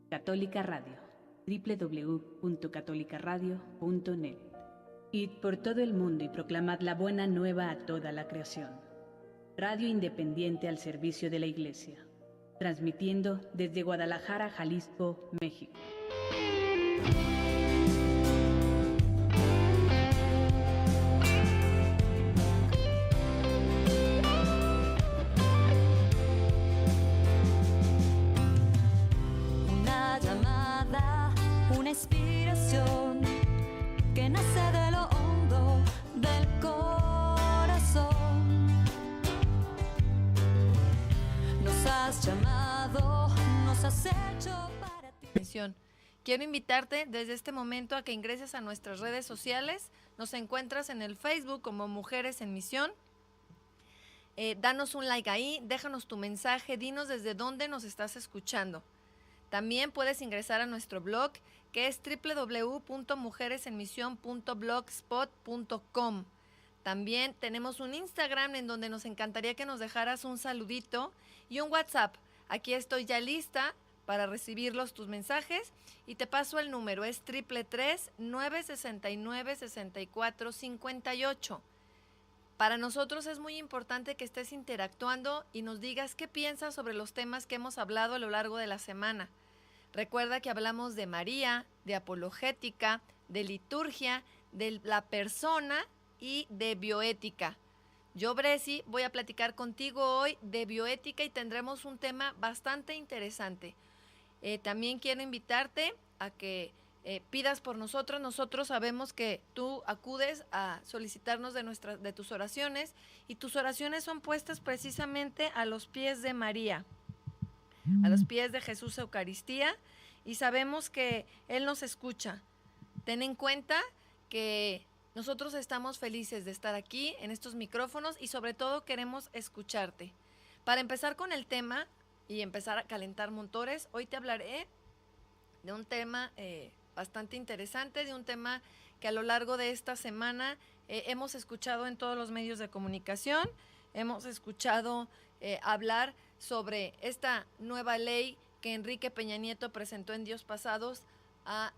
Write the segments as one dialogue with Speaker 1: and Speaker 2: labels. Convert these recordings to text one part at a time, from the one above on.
Speaker 1: Católica Radio, www.catolicaradio.net. Id por todo el mundo y proclamad la buena nueva a toda la creación. Radio independiente al servicio de la Iglesia, transmitiendo desde Guadalajara, Jalisco, México.
Speaker 2: Una llamada, una inspiración que nace de lo hondo del corazón. Nos has llamado, nos has hecho para ti.
Speaker 3: Quiero invitarte desde este momento a que ingreses a nuestras redes sociales. Nos encuentras en el Facebook como Mujeres en Misión. Danos un like ahí, déjanos tu mensaje, dinos desde dónde nos estás escuchando. También puedes ingresar a nuestro blog, que es www.mujeresenmision.blogspot.com. También tenemos un Instagram en donde nos encantaría que nos dejaras un saludito y un WhatsApp. Aquí estoy ya lista para recibir tus mensajes y te paso el número, es 333-969-6458. Para nosotros es muy importante que estés interactuando y nos digas qué piensas sobre los temas que hemos hablado a lo largo de la semana. Recuerda que hablamos de María, de apologética, de liturgia, de la persona y de bioética. Yo, Bresi, voy a platicar contigo hoy de bioética y tendremos un tema bastante interesante. También quiero invitarte a que pidas por nosotros. Nosotros sabemos que tú acudes a solicitarnos de tus oraciones y tus oraciones son puestas precisamente a los pies de María, a los pies de Jesús Eucaristía, y sabemos que Él nos escucha. Ten en cuenta que nosotros estamos felices de estar aquí en estos micrófonos y sobre todo queremos escucharte. Para empezar con el tema y empezar a calentar motores, hoy te hablaré de un tema bastante interesante, de un tema que a lo largo de esta semana hemos escuchado en todos los medios de comunicación. Hemos escuchado hablar sobre esta nueva ley que Enrique Peña Nieto presentó en días pasados a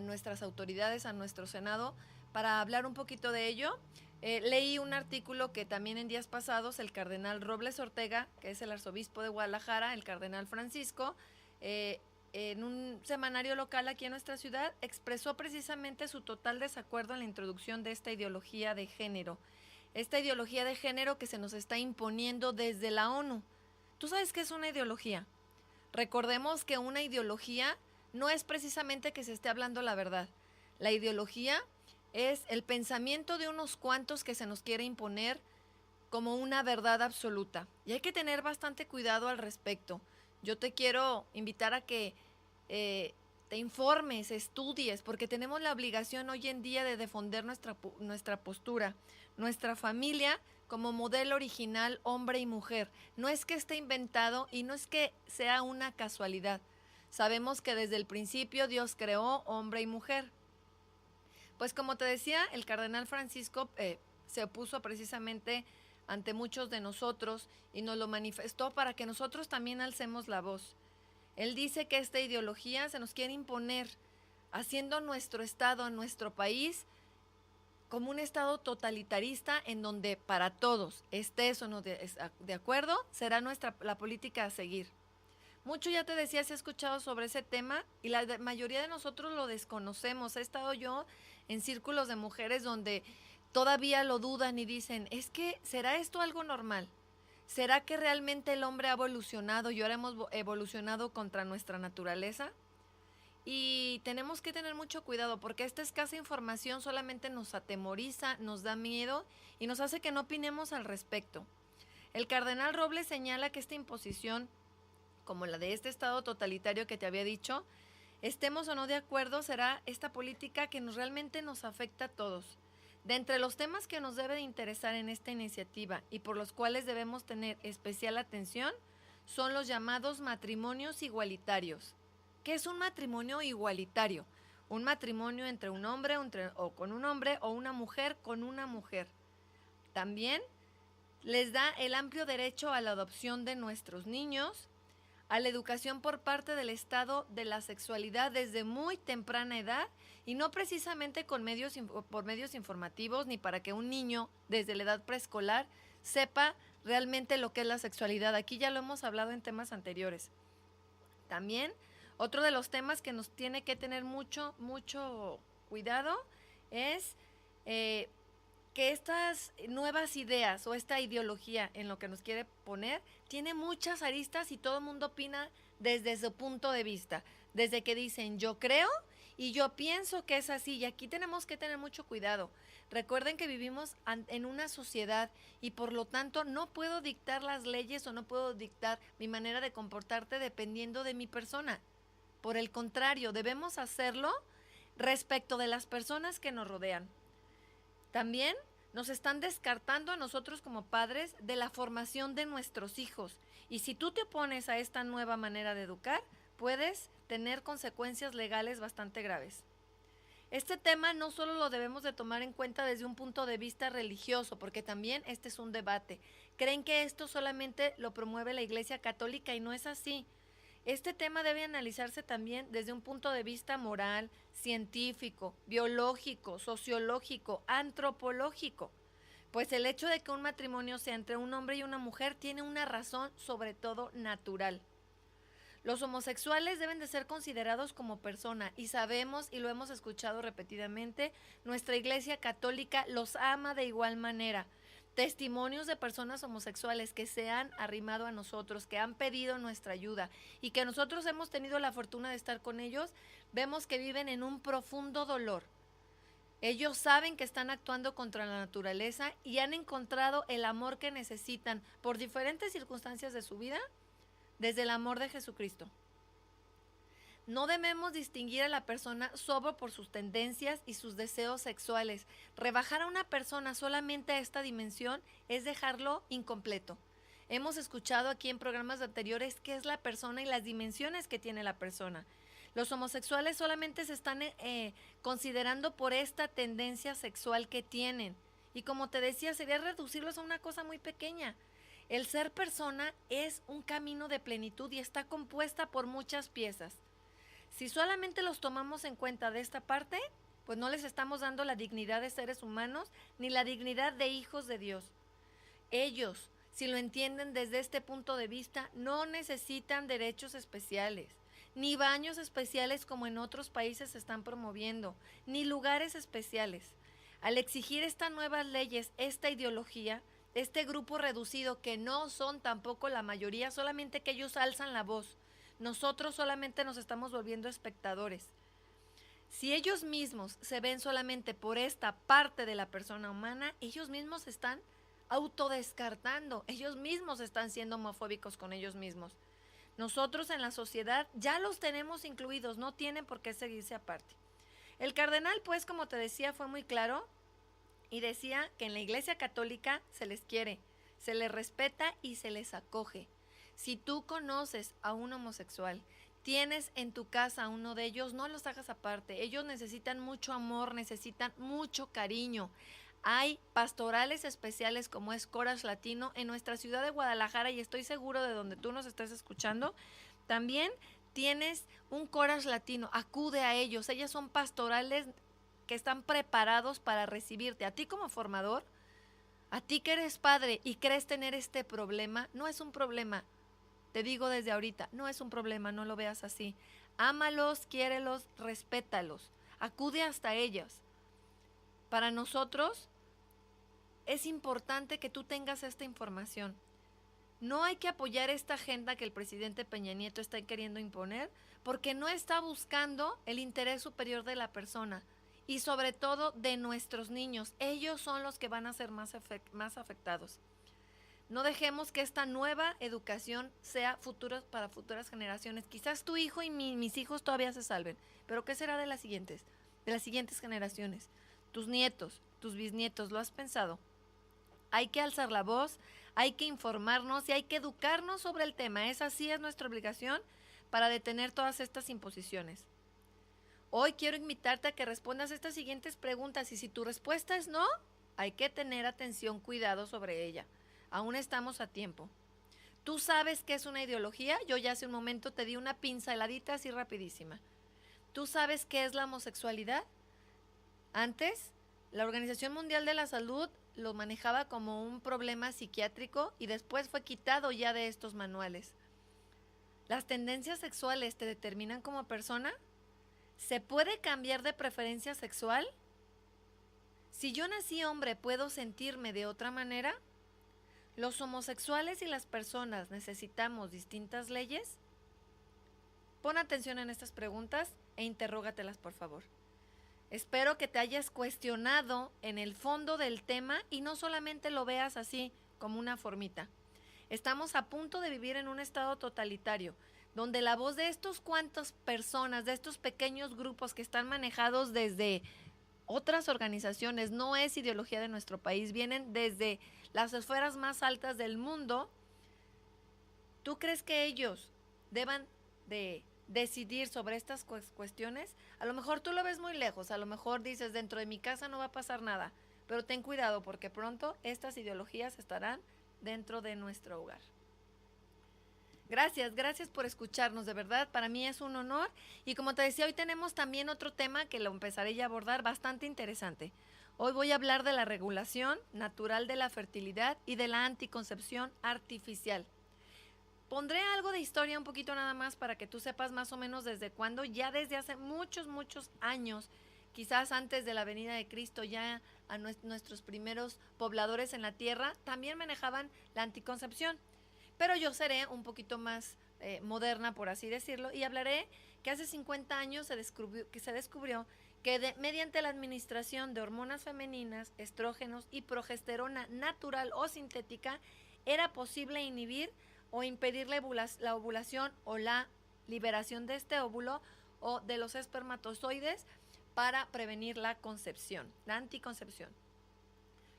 Speaker 3: nuestras autoridades, a nuestro Senado, para hablar un poquito de ello. Leí un artículo que también en días pasados el cardenal Robles Ortega, que es el arzobispo de Guadalajara, el cardenal Francisco, en un semanario local aquí en nuestra ciudad, expresó precisamente su total desacuerdo en la introducción de esta ideología de género. Esta ideología de género que se nos está imponiendo desde la ONU. ¿Tú sabes qué es una ideología? Recordemos que una ideología no es precisamente que se esté hablando la verdad. La ideología es el pensamiento de unos cuantos que se nos quiere imponer como una verdad absoluta. Y hay que tener bastante cuidado al respecto. Yo te quiero invitar a que te informes, estudies, porque tenemos la obligación hoy en día de defender nuestra postura, nuestra familia como modelo original, hombre y mujer. No es que esté inventado y no es que sea una casualidad. Sabemos que desde el principio Dios creó hombre y mujer. Pues como te decía, el cardenal Francisco se opuso precisamente ante muchos de nosotros y nos lo manifestó para que nosotros también alcemos la voz. Él dice que esta ideología se nos quiere imponer, haciendo nuestro Estado, nuestro país, como un Estado totalitarista en donde para todos, estés o no de acuerdo, será la política a seguir. Mucho ya te decía, si he escuchado sobre ese tema y la mayoría de nosotros lo desconocemos. He estado yo en círculos de mujeres donde todavía lo dudan y dicen, es que ¿será esto algo normal? ¿Será que realmente el hombre ha evolucionado y ahora hemos evolucionado contra nuestra naturaleza? Y tenemos que tener mucho cuidado porque esta escasa información solamente nos atemoriza, nos da miedo y nos hace que no opinemos al respecto. El cardenal Robles señala que esta imposición, como la de este Estado totalitario que te había dicho, estemos o no de acuerdo, será esta política que realmente nos afecta a todos. De entre los temas que nos debe de interesar en esta iniciativa y por los cuales debemos tener especial atención son los llamados matrimonios igualitarios. ¿Qué es un matrimonio igualitario? Un matrimonio entre un hombre o con un hombre o una mujer con una mujer. También les da el amplio derecho a la adopción de nuestros niños, a la educación por parte del Estado de la sexualidad desde muy temprana edad y no precisamente por medios informativos ni para que un niño desde la edad preescolar sepa realmente lo que es la sexualidad. Aquí ya lo hemos hablado en temas anteriores. También otro de los temas que nos tiene que tener mucho cuidado es que estas nuevas ideas o esta ideología en lo que nos quiere poner tiene muchas aristas y todo el mundo opina desde su punto de vista, desde que dicen yo creo y yo pienso que es así, y aquí tenemos que tener mucho cuidado. Recuerden que vivimos en una sociedad y por lo tanto no puedo dictar las leyes o no puedo dictar mi manera de comportarte dependiendo de mi persona. Por el contrario, debemos hacerlo respecto de las personas que nos rodean. También nos están descartando a nosotros como padres de la formación de nuestros hijos. Y si tú te opones a esta nueva manera de educar, puedes tener consecuencias legales bastante graves. Este tema no solo lo debemos de tomar en cuenta desde un punto de vista religioso, porque también este es un debate. Creen que esto solamente lo promueve la Iglesia Católica y no es así. Este tema debe analizarse también desde un punto de vista moral, científico, biológico, sociológico, antropológico. Pues el hecho de que un matrimonio sea entre un hombre y una mujer tiene una razón sobre todo natural. Los homosexuales deben de ser considerados como persona y sabemos y lo hemos escuchado repetidamente, nuestra Iglesia Católica los ama de igual manera. Testimonios de personas homosexuales que se han arrimado a nosotros, que han pedido nuestra ayuda y que nosotros hemos tenido la fortuna de estar con ellos, vemos que viven en un profundo dolor. Ellos saben que están actuando contra la naturaleza y han encontrado el amor que necesitan por diferentes circunstancias de su vida desde el amor de Jesucristo. No debemos distinguir a la persona solo por sus tendencias y sus deseos sexuales. Rebajar a una persona solamente a esta dimensión es dejarlo incompleto. Hemos escuchado aquí en programas anteriores qué es la persona y las dimensiones que tiene la persona. Los homosexuales solamente se están considerando por esta tendencia sexual que tienen. Y como te decía, sería reducirlos a una cosa muy pequeña. El ser persona es un camino de plenitud y está compuesta por muchas piezas. Si solamente los tomamos en cuenta de esta parte, pues no les estamos dando la dignidad de seres humanos ni la dignidad de hijos de Dios. Ellos, si lo entienden desde este punto de vista, no necesitan derechos especiales, ni baños especiales como en otros países se están promoviendo, ni lugares especiales. Al exigir estas nuevas leyes, esta ideología, este grupo reducido que no son tampoco la mayoría, solamente que ellos alzan la voz. Nosotros solamente nos estamos volviendo espectadores. Si ellos mismos se ven solamente por esta parte de la persona humana, ellos mismos se están autodescartando, ellos mismos están siendo homofóbicos con ellos mismos. Nosotros en la sociedad ya los tenemos incluidos, no tienen por qué seguirse aparte. El cardenal, pues, como te decía, fue muy claro y decía que en la Iglesia Católica se les quiere, se les respeta y se les acoge. Si tú conoces a un homosexual, tienes en tu casa a uno de ellos, no los hagas aparte. Ellos necesitan mucho amor, necesitan mucho cariño. Hay pastorales especiales como es Coras Latino en nuestra ciudad de Guadalajara y estoy seguro de donde tú nos estés escuchando. También tienes un Coras Latino, acude a ellos. Ellas son pastorales que están preparados para recibirte. A ti como formador, a ti que eres padre y crees tener este problema, no es un problema. Te digo desde ahorita, no es un problema, no lo veas así. Ámalos, quiérelos, respétalos, acude hasta ellos. Para nosotros es importante que tú tengas esta información. No hay que apoyar esta agenda que el presidente Peña Nieto está queriendo imponer porque no está buscando el interés superior de la persona y sobre todo de nuestros niños. Ellos son los que van a ser más afectados. No dejemos que esta nueva educación sea para futuras generaciones. Quizás tu hijo y mis hijos todavía se salven, pero ¿qué será de las siguientes generaciones? Tus nietos, tus bisnietos, ¿lo has pensado? Hay que alzar la voz, hay que informarnos y hay que educarnos sobre el tema. Esa sí es nuestra obligación para detener todas estas imposiciones. Hoy quiero invitarte a que respondas estas siguientes preguntas y si tu respuesta es no, hay que tener atención, cuidado sobre ella. Aún estamos a tiempo. ¿Tú sabes qué es una ideología? Yo ya hace un momento te di una pinceladita así rapidísima. ¿Tú sabes qué es la homosexualidad? Antes, la Organización Mundial de la Salud lo manejaba como un problema psiquiátrico y después fue quitado ya de estos manuales. ¿Las tendencias sexuales te determinan como persona? ¿Se puede cambiar de preferencia sexual? Si yo nací hombre, ¿puedo sentirme de otra manera? ¿Los homosexuales y las personas necesitamos distintas leyes? Pon atención en estas preguntas e interrógatelas, por favor. Espero que te hayas cuestionado en el fondo del tema y no solamente lo veas así como una formita. Estamos a punto de vivir en un estado totalitario, donde la voz de estos cuantas personas, de estos pequeños grupos que están manejados desde otras organizaciones, no es ideología de nuestro país, vienen desde las esferas más altas del mundo. ¿Tú crees que ellos deban de decidir sobre estas cuestiones? A lo mejor tú lo ves muy lejos, a lo mejor dices, dentro de mi casa no va a pasar nada, pero ten cuidado porque pronto estas ideologías estarán dentro de nuestro hogar. Gracias por escucharnos, de verdad, para mí es un honor. Y como te decía, hoy tenemos también otro tema que lo empezaré ya a abordar, bastante interesante. Hoy voy a hablar de la regulación natural de la fertilidad y de la anticoncepción artificial. Pondré algo de historia un poquito nada más para que tú sepas más o menos desde cuándo, ya desde hace muchos años, quizás antes de la venida de Cristo, ya a nuestros primeros pobladores en la tierra también manejaban la anticoncepción. Pero yo seré un poquito más moderna, por así decirlo, y hablaré que hace 50 años se descubrió que mediante la administración de hormonas femeninas, estrógenos y progesterona natural o sintética, era posible inhibir o impedir la ovulación o la liberación de este óvulo o de los espermatozoides para prevenir la concepción, la anticoncepción.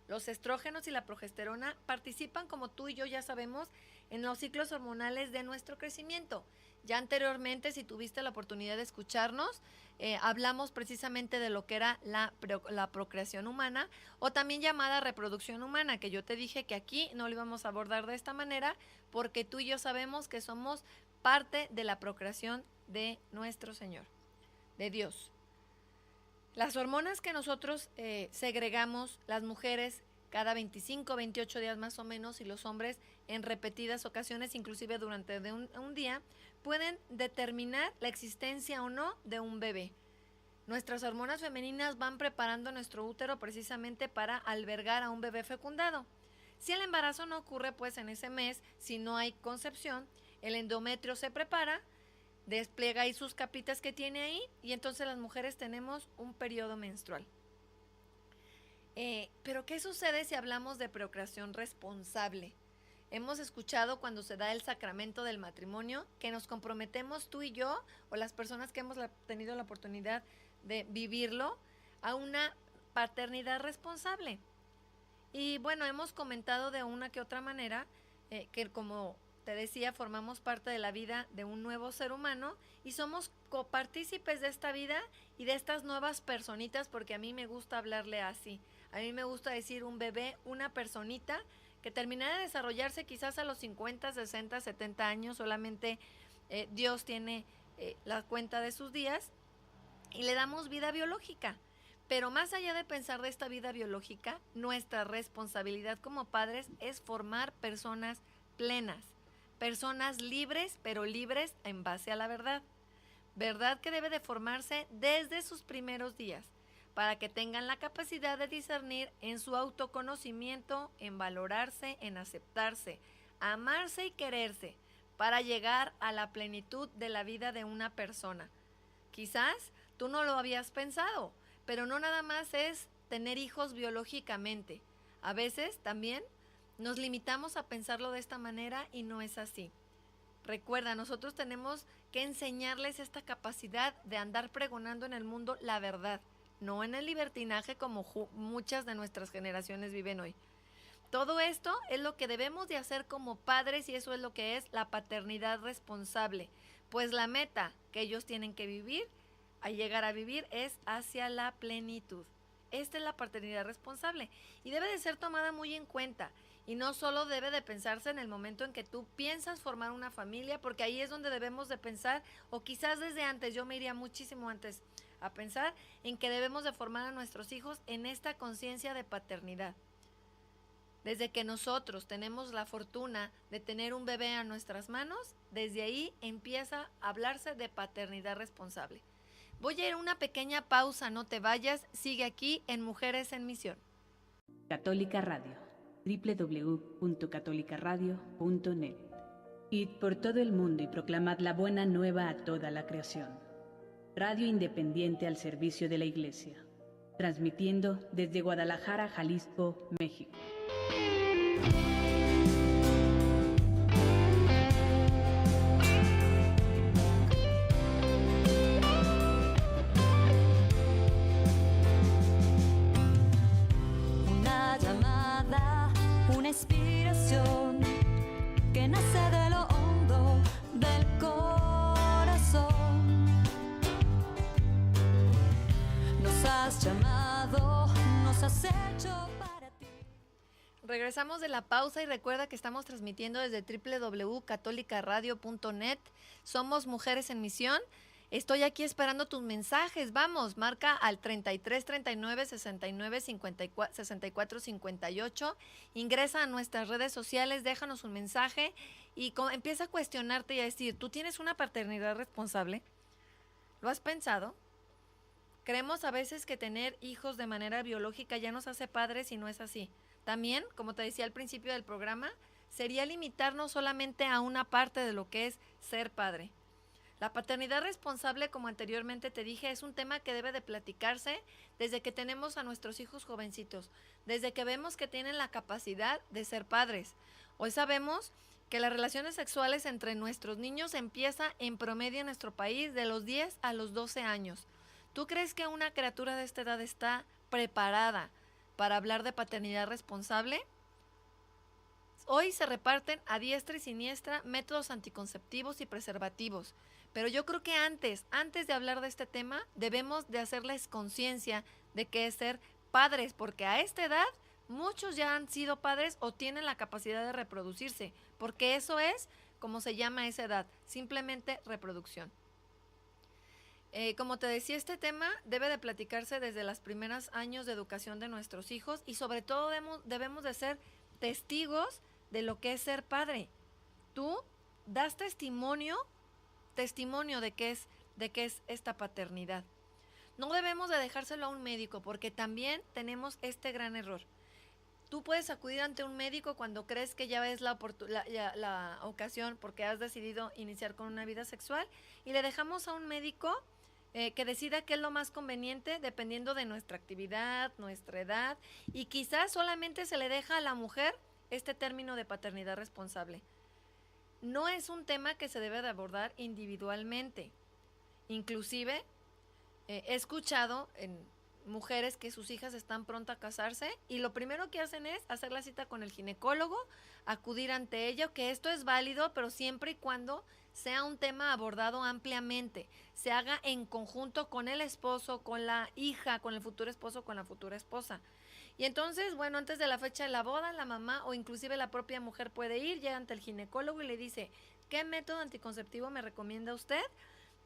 Speaker 3: Los estrógenos y la progesterona participan, como tú y yo ya sabemos, en los ciclos hormonales de nuestro crecimiento. Ya anteriormente, si tuviste la oportunidad de escucharnos, hablamos precisamente de lo que era la procreación humana o también llamada reproducción humana, que yo te dije que aquí no lo íbamos a abordar de esta manera porque tú y yo sabemos que somos parte de la procreación de nuestro Señor, de Dios. Las hormonas que nosotros segregamos, las mujeres cada 25, 28 días más o menos y los hombres en repetidas ocasiones, inclusive durante un día, pueden determinar la existencia o no de un bebé. Nuestras hormonas femeninas van preparando nuestro útero precisamente para albergar a un bebé fecundado. Si el embarazo no ocurre pues en ese mes, si no hay concepción, el endometrio se prepara, despliega ahí sus capitas que tiene ahí y entonces las mujeres tenemos un periodo menstrual. Pero ¿qué sucede si hablamos de procreación responsable? Hemos escuchado cuando se da el sacramento del matrimonio que nos comprometemos tú y yo o las personas que hemos tenido la oportunidad de vivirlo a una paternidad responsable. Y bueno, hemos comentado de una que otra manera que como te decía, formamos parte de la vida de un nuevo ser humano y somos copartícipes de esta vida y de estas nuevas personitas, porque a mí me gusta hablarle así. A mí me gusta decir un bebé, una personita que terminará de desarrollarse quizás a los 50, 60, 70 años, solamente Dios tiene la cuenta de sus días y le damos vida biológica. Pero más allá de pensar de esta vida biológica, nuestra responsabilidad como padres es formar personas plenas, personas libres, pero libres en base a la verdad. Verdad que debe de formarse desde sus primeros días, para que tengan la capacidad de discernir en su autoconocimiento, en valorarse, en aceptarse, amarse y quererse, para llegar a la plenitud de la vida de una persona. Quizás tú no lo habías pensado, pero no nada más es tener hijos biológicamente. A veces también nos limitamos a pensarlo de esta manera y no es así. Recuerda, nosotros tenemos que enseñarles esta capacidad de andar pregonando en el mundo la verdad, no en el libertinaje como muchas de nuestras generaciones viven hoy. Todo esto es lo que debemos de hacer como padres y eso es lo que es la paternidad responsable, pues la meta que ellos tienen que vivir, a llegar a vivir, es hacia la plenitud. Esta es la paternidad responsable y debe de ser tomada muy en cuenta. Y no solo debe de pensarse en el momento en que tú piensas formar una familia, porque ahí es donde debemos de pensar, o quizás desde antes, yo me iría muchísimo antes a pensar en que debemos de formar a nuestros hijos en esta conciencia de paternidad. Desde que nosotros tenemos la fortuna de tener un bebé a nuestras manos, desde ahí empieza a hablarse de paternidad responsable. Voy a ir a una pequeña pausa, no te vayas, sigue aquí en Mujeres en Misión.
Speaker 1: Católica Radio, www.catolicaradio.net. Id por todo el mundo y proclamad la buena nueva a toda la creación. Radio independiente al servicio de la Iglesia, transmitiendo desde Guadalajara, Jalisco, México.
Speaker 2: Una llamada, una inspiración que nace de lo hondo del corazón. Nos has llamado, nos has hecho para ti.
Speaker 3: Regresamos de la pausa y recuerda que estamos transmitiendo desde www.catolicaradio.net. Somos Mujeres en Misión. Estoy aquí esperando tus mensajes. Vamos, marca al 33 39 69 54 64 58. Ingresa a nuestras redes sociales, déjanos un mensaje y empieza a cuestionarte y a decir, ¿tú tienes una paternidad responsable? ¿Lo has pensado? Creemos a veces que tener hijos de manera biológica ya nos hace padres y no es así. También, como te decía al principio del programa, sería limitarnos solamente a una parte de lo que es ser padre. La paternidad responsable, como anteriormente te dije, es un tema que debe de platicarse desde que tenemos a nuestros hijos jovencitos, desde que vemos que tienen la capacidad de ser padres. Hoy sabemos que las relaciones sexuales entre nuestros niños empiezan en promedio en nuestro país de los 10 a los 12 años. ¿Tú crees que una criatura de esta edad está preparada para hablar de paternidad responsable? Hoy se reparten a diestra y siniestra métodos anticonceptivos y preservativos, pero yo creo que antes de hablar de este tema, debemos de hacerles conciencia de qué es ser padres, porque a esta edad muchos ya han sido padres o tienen la capacidad de reproducirse, porque eso es como se llama esa edad, simplemente reproducción. Como te decía, este tema debe de platicarse desde los primeros años de educación de nuestros hijos y sobre todo debemos de ser testigos de lo que es ser padre. Tú das testimonio de qué es esta paternidad. No debemos de dejárselo a un médico porque también tenemos este gran error. Tú puedes acudir ante un médico cuando crees que ya es la ocasión porque has decidido iniciar con una vida sexual y le dejamos a un médico que decida qué es lo más conveniente dependiendo de nuestra actividad, nuestra edad y quizás solamente se le deja a la mujer este término de paternidad responsable. No es un tema que se debe de abordar individualmente. Inclusive he escuchado en mujeres que sus hijas están prontas a casarse y lo primero que hacen es hacer la cita con el ginecólogo, acudir ante ella, que esto es válido, pero siempre y cuando sea un tema abordado ampliamente, se haga en conjunto con el esposo, con la hija, con el futuro esposo, con la futura esposa. Y entonces, bueno, antes de la fecha de la boda, la mamá o inclusive la propia mujer puede ir, llega ante el ginecólogo y le dice, ¿qué método anticonceptivo me recomienda usted?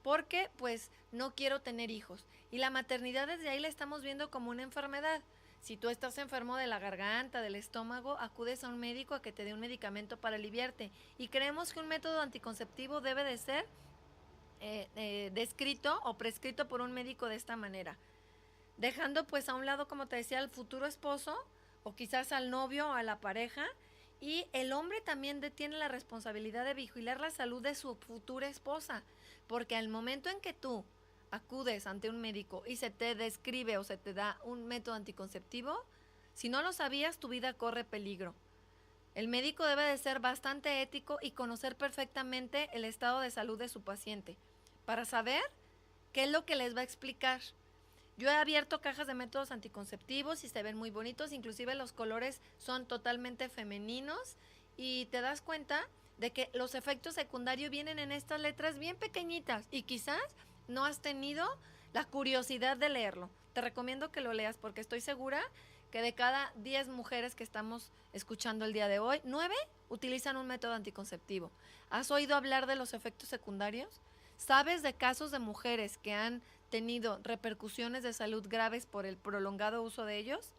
Speaker 3: Porque pues no quiero tener hijos. Y la maternidad desde ahí la estamos viendo como una enfermedad. Si tú estás enfermo de la garganta, del estómago, acudes a un médico a que te dé un medicamento para aliviarte. Y creemos que un método anticonceptivo debe de ser descrito o prescrito por un médico de esta manera. Dejando pues a un lado, como te decía, al futuro esposo o quizás al novio o a la pareja. Y el hombre también tiene la responsabilidad de vigilar la salud de su futura esposa. Porque al momento en que tú acudes ante un médico y se te describe o se te da un método anticonceptivo, si no lo sabías, tu vida corre peligro. El médico debe de ser bastante ético y conocer perfectamente el estado de salud de su paciente para saber qué es lo que les va a explicar. Yo he abierto cajas de métodos anticonceptivos y se ven muy bonitos, inclusive los colores son totalmente femeninos y te das cuenta de que los efectos secundarios vienen en estas letras bien pequeñitas y quizás no has tenido la curiosidad de leerlo. Te recomiendo que lo leas porque estoy segura que de cada 10 mujeres que estamos escuchando el día de hoy, 9 utilizan un método anticonceptivo. ¿Has oído hablar de los efectos secundarios? ¿Sabes de casos de mujeres que han tenido repercusiones de salud graves por el prolongado uso de ellos?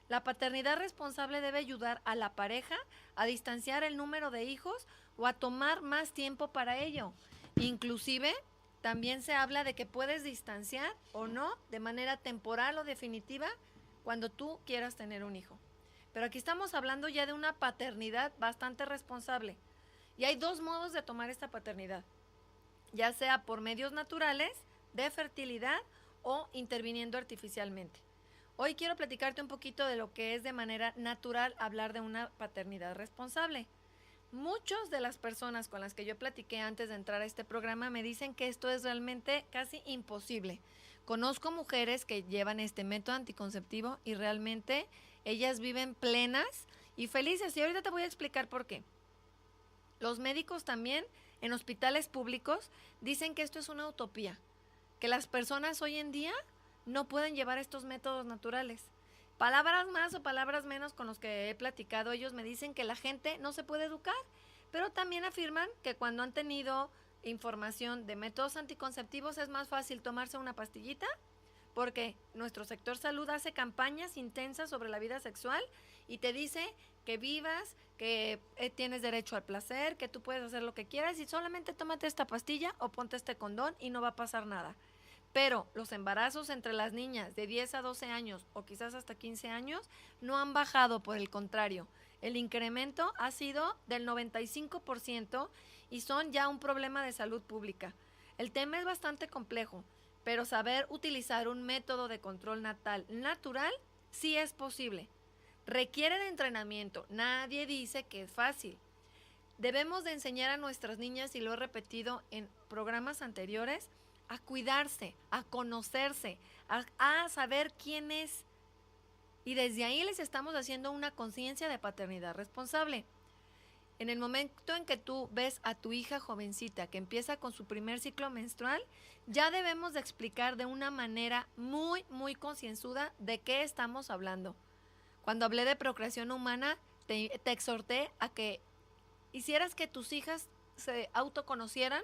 Speaker 3: La paternidad responsable debe ayudar a la pareja a distanciar el número de hijos o a tomar más tiempo para ello. Inclusive, también se habla de que puedes distanciar o no de manera temporal o definitiva cuando tú quieras tener un hijo. Pero aquí estamos hablando ya de una paternidad bastante responsable. Y hay 2 modos de tomar esta paternidad, ya sea por medios naturales, de fertilidad o interviniendo artificialmente. Hoy quiero platicarte un poquito de lo que es de manera natural hablar de una paternidad responsable. Muchas de las personas con las que yo platiqué antes de entrar a este programa me dicen que esto es realmente casi imposible. Conozco mujeres que llevan este método anticonceptivo y realmente ellas viven plenas y felices. Y ahorita te voy a explicar por qué. Los médicos también en hospitales públicos dicen que esto es una utopía, que las personas hoy en día no pueden llevar estos métodos naturales. Palabras más o palabras menos con los que he platicado, ellos me dicen que la gente no se puede educar, pero también afirman que cuando han tenido información de métodos anticonceptivos es más fácil tomarse una pastillita, porque nuestro sector salud hace campañas intensas sobre la vida sexual y te dice que vivas, que tienes derecho al placer, que tú puedes hacer lo que quieras y solamente tómate esta pastilla o ponte este condón y no va a pasar nada. Pero los embarazos entre las niñas de 10 a 12 años o quizás hasta 15 años no han bajado, por el contrario. El incremento ha sido del 95% y son ya un problema de salud pública. El tema es bastante complejo, pero saber utilizar un método de control natal natural sí es posible. Requiere de entrenamiento, nadie dice que es fácil. Debemos de enseñar a nuestras niñas, y lo he repetido en programas anteriores, a cuidarse, a conocerse, a saber quién es. Y desde ahí les estamos haciendo una conciencia de paternidad responsable. En el momento en que tú ves a tu hija jovencita que empieza con su primer ciclo menstrual, ya debemos de explicar de una manera muy, muy concienzuda de qué estamos hablando. Cuando hablé de procreación humana, te exhorté a que hicieras que tus hijas se autoconocieran,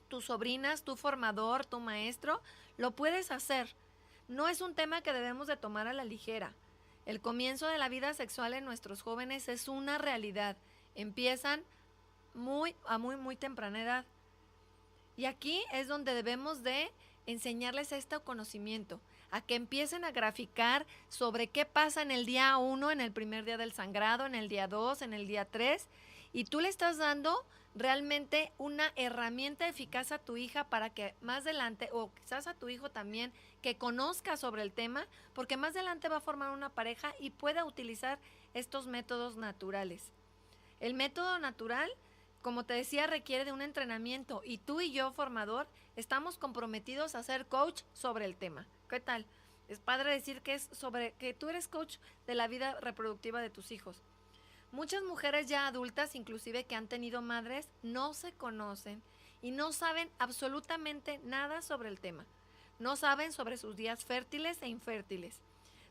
Speaker 3: tus sobrinas, tu formador, tu maestro, lo puedes hacer. No es un tema que debemos de tomar a la ligera. El comienzo de la vida sexual en nuestros jóvenes es una realidad. Empiezan muy temprana edad. Y aquí es donde debemos de enseñarles este conocimiento, a que empiecen a graficar sobre qué pasa en el día 1, en el primer día del sangrado, en el día 2, en el día 3, y tú le estás dando realmente una herramienta eficaz a tu hija para que más adelante, o quizás a tu hijo también, que conozca sobre el tema, porque más adelante va a formar una pareja y pueda utilizar estos métodos naturales. El método natural, como te decía, requiere de un entrenamiento y tú y yo, formador, estamos comprometidos a ser coach sobre el tema. ¿Qué tal? Es padre decir que es sobre que tú eres coach de la vida reproductiva de tus hijos. Muchas mujeres ya adultas, inclusive que han tenido madres, no se conocen y no saben absolutamente nada sobre el tema. No saben sobre sus días fértiles e infértiles.